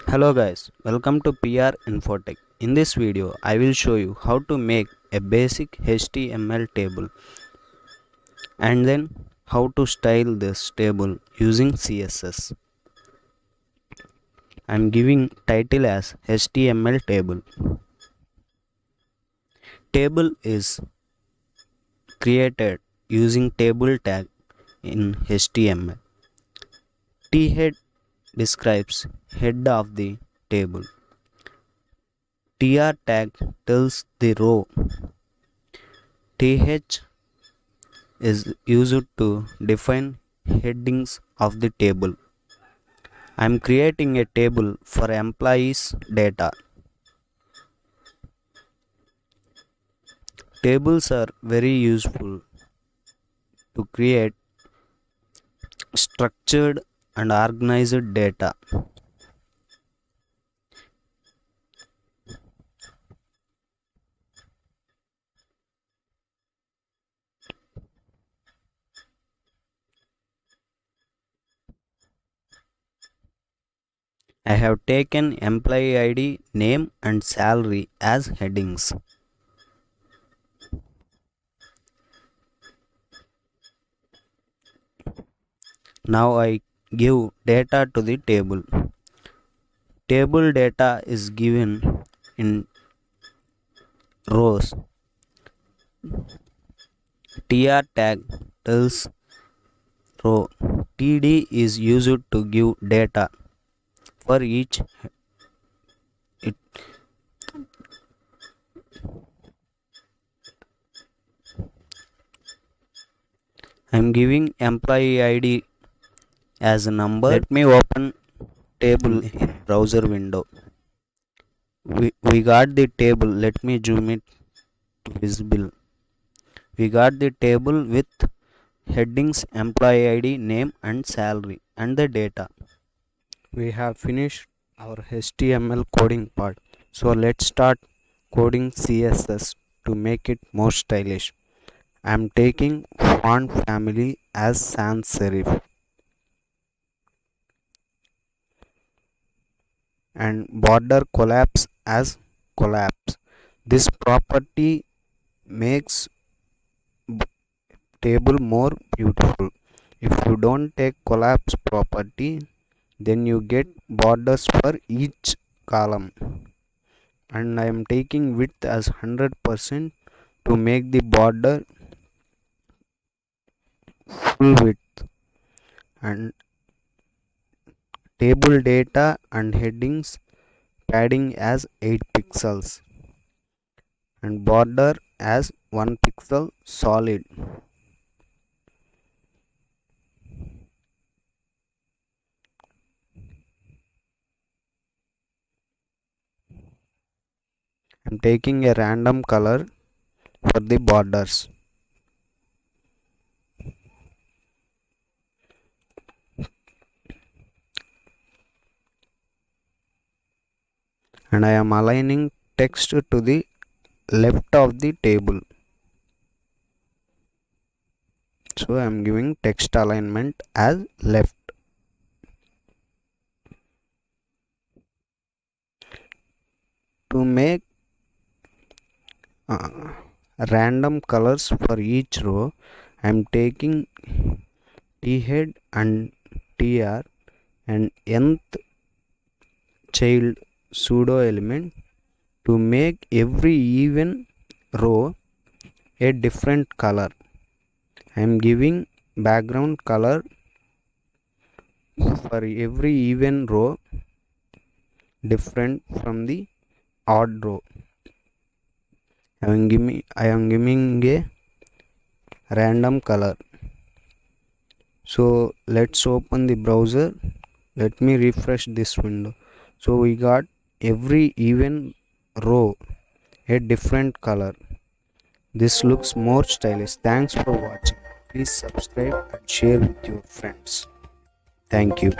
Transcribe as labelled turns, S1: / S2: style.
S1: Hello guys, welcome to PR Infotech. In this video, I will show you how to make a basic HTML table and then how to style this table using CSS. I am giving title as HTML table. Table is created using table tag in HTML. T-head describes head of the table. TR tag tells the row. TH is used to define headings of the table. I am creating a table for employees data. Tables are very useful to create structured and organized data. I have taken employee ID, name and salary as headings. Now I give data to the table. Table data is given in rows. TR tag tells row. TD is used to give data for each. I am giving employee ID as a number. Let me open table in browser window. We got the table. Let me zoom it to visible. We got the table with headings, employee ID, name and salary and the data. We have finished our HTML coding part. So let's start coding CSS to make it more stylish. I am taking font family as sans serif and border collapse as collapse. This property makes table more beautiful. If you don't take collapse property, then you get borders for each column. And I am taking width as 100% to make the border full width. And table data and headings padding as 8 pixels and border as 1 pixel solid. I'm taking a random color for the borders. And I am aligning text to the left of the table. So I am giving text alignment as left. To make random colors for each row, I am taking T-head and TR and nth child pseudo element to make every even row a different color. I am giving background color for every even row different from the odd row. I am giving a random color. So let's open the browser. Let me refresh this window. So we got every even row a different color. This looks more stylish. Thanks for watching. Please subscribe and share with your friends. Thank you.